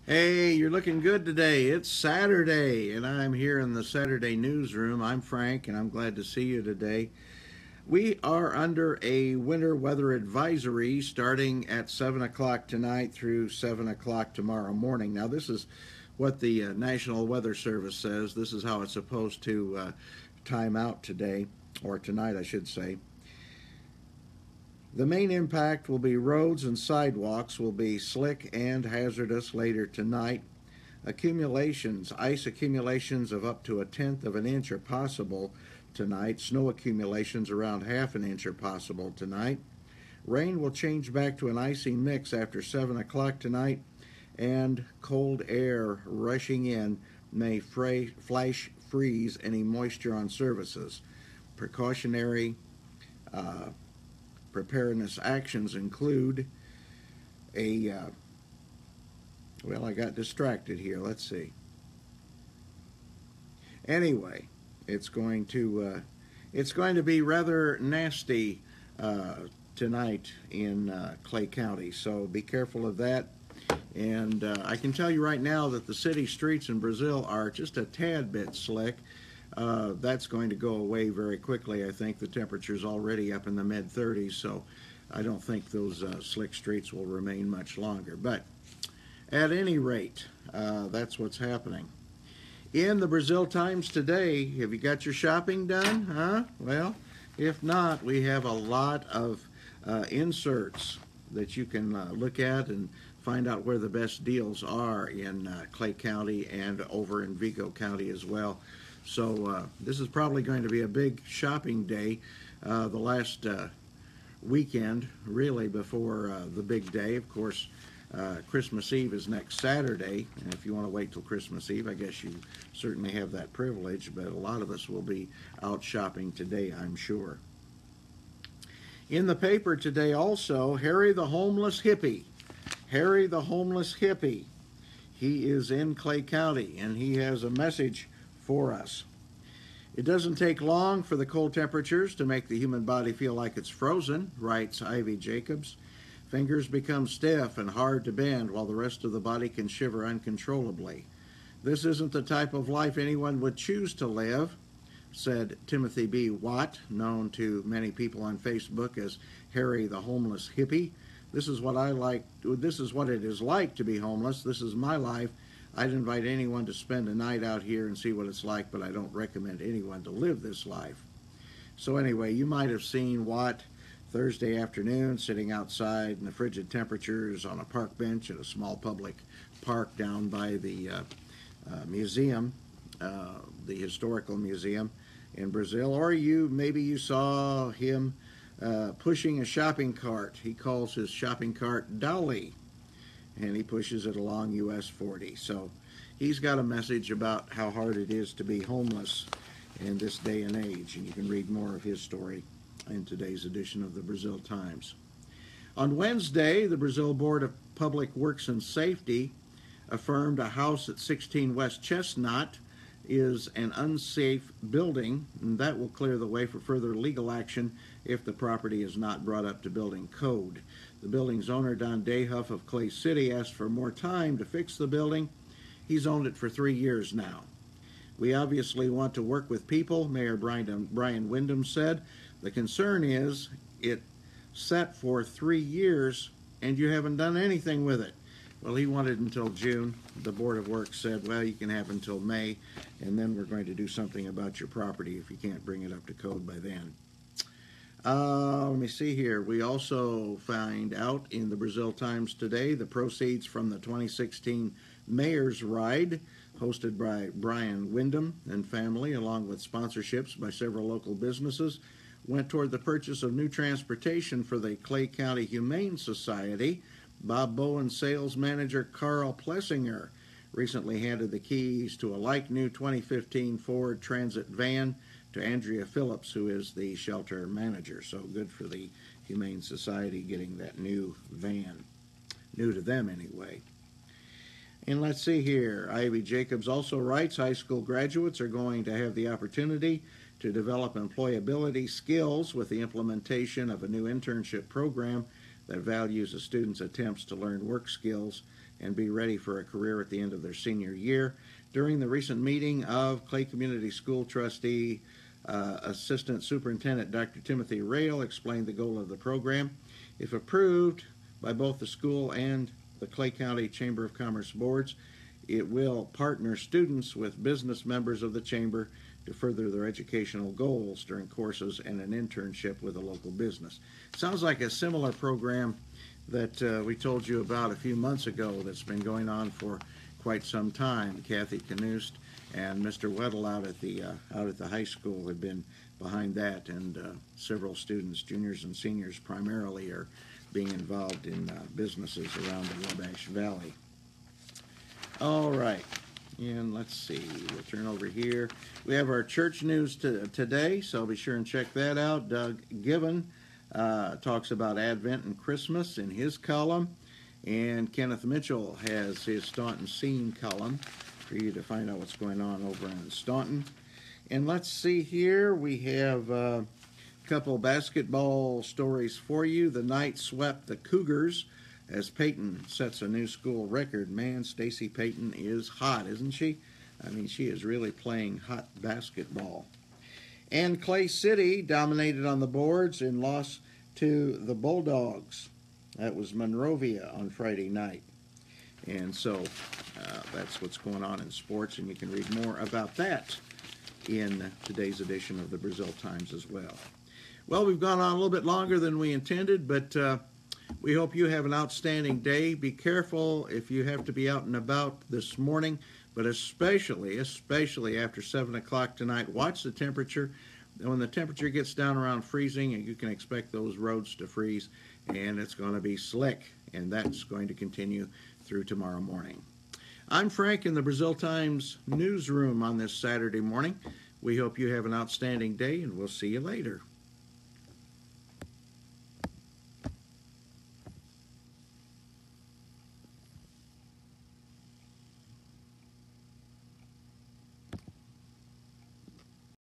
Hey, you're looking good today. It's Saturday, and I'm here in the Saturday newsroom. I'm Frank, and I'm glad to see you today. We are under a winter weather advisory starting at 7 o'clock tonight through 7 o'clock tomorrow morning. Now, this is what the National Weather Service says. This is how it's supposed to time out today, or tonight, I should say. The main impact will be roads and sidewalks will be slick and hazardous later tonight. Ice accumulations of up to 1/10 of an inch are possible tonight. Snow accumulations around 1/2 an inch are possible tonight. Rain will change back to an icy mix after 7 o'clock tonight, and cold air rushing in may flash freeze any moisture on surfaces. Precautionary preparedness actions include well, I got distracted here. Let's see. Anyway, it's going to be rather nasty tonight in Clay County, so be careful of that. And I can tell you right now that the city streets in Brazil are just a tad bit slick. That's going to go away very quickly. I think the temperature's already up in the mid-30s, so I don't think those slick streets will remain much longer. But at any rate, that's what's happening. In the Brazil Times today, have you got your shopping done? Huh? Well, if not, we have a lot of inserts that you can look at and find out where the best deals are in Clay County and over in Vigo County as well. So this is probably going to be a big shopping day, the last weekend, really, before the big day. Of course, Christmas Eve is next Saturday, and if you want to wait till Christmas Eve, I guess you certainly have that privilege, but a lot of us will be out shopping today, I'm sure. In the paper today also, Harry the homeless hippie. Harry the homeless hippie. He is in Clay County, and he has a message for us. It doesn't take long for the cold temperatures to make the human body feel like it's frozen, writes Ivy Jacobs. Fingers become stiff and hard to bend while the rest of the body can shiver uncontrollably. This isn't the type of life anyone would choose to live, said Timothy B. Watt, known to many people on Facebook as Harry the homeless hippie. This is what it is like to be homeless. This is my life. I'd invite anyone to spend a night out here and see what it's like, but I don't recommend anyone to live this life. So anyway, you might have seen Watt Thursday afternoon sitting outside in the frigid temperatures on a park bench at a small public park down by the museum, the historical museum in Brazil. Or maybe you saw him pushing a shopping cart. He calls his shopping cart Dolly, and he pushes it along US 40. So he's got a message about how hard it is to be homeless in this day and age, and you can read more of his story in today's edition of the Brazil Times. On Wednesday, the Brazil Board of Public Works and Safety affirmed a house at 16 West Chestnut is an unsafe building, and that will clear the way for further legal action if the property is not brought up to building code. The building's owner, Don Dayhuff of Clay City, asked for more time to fix the building. He's owned it for 3 years now. We obviously want to work with people, Mayor Brian Windham said. The concern is it's set for 3 years and you haven't done anything with it. Well, he wanted until June. The Board of Works said, well, you can have until May, and then we're going to do something about your property if you can't bring it up to code by then. Let me see here. We also find out in the Brazil Times today the proceeds from the 2016 Mayor's Ride, hosted by Brian Windham and family, along with sponsorships by several local businesses, went toward the purchase of new transportation for the Clay County Humane Society. Bob Bowen sales manager Carl Plessinger recently handed the keys to a like-new 2015 Ford Transit van to Andrea Phillips, who is the shelter manager. So good for the Humane Society getting that new van. New to them, anyway. And let's see here. Ivy Jacobs also writes, high school graduates are going to have the opportunity to develop employability skills with the implementation of a new internship program that values a student's attempts to learn work skills and be ready for a career at the end of their senior year. During the recent meeting of Clay Community School Trustee Assistant Superintendent Dr. Timothy Rail explained the goal of the program. If approved by both the school and the Clay County Chamber of Commerce boards, it will partner students with business members of the Chamber to further their educational goals during courses and an internship with a local business. Sounds like a similar program that we told you about a few months ago that's been going on for quite some time. Kathy Knust and Mr. Weddle out at the high school have been behind that, and several students, juniors and seniors primarily, are being involved in businesses around the Wabash Valley. All right, and let's see, we'll turn over here. We have our church news today, so be sure and check that out. Doug Given talks about Advent and Christmas in his column, and Kenneth Mitchell has his Staunton Scene column for you to find out what's going on over in Staunton. And let's see here, we have a couple basketball stories for you. The Knights swept the Cougars as Peyton sets a new school record. Man, Stacy Peyton is hot, isn't she? I mean, she is really playing hot basketball. And Clay City dominated on the boards and lost to the Bulldogs. That was Monrovia on Friday night. And so that's what's going on in sports, and you can read more about that in today's edition of the Brazil Times as well. Well, we've gone on a little bit longer than we intended, but we hope you have an outstanding day. Be careful if you have to be out and about this morning, but especially after 7 o'clock tonight. Watch the temperature. When the temperature gets down around freezing, you can expect those roads to freeze, and it's going to be slick, and that's going to continue through tomorrow morning. I'm Frank in the Brazil Times newsroom on this Saturday morning. We hope you have an outstanding day, and we'll see you later.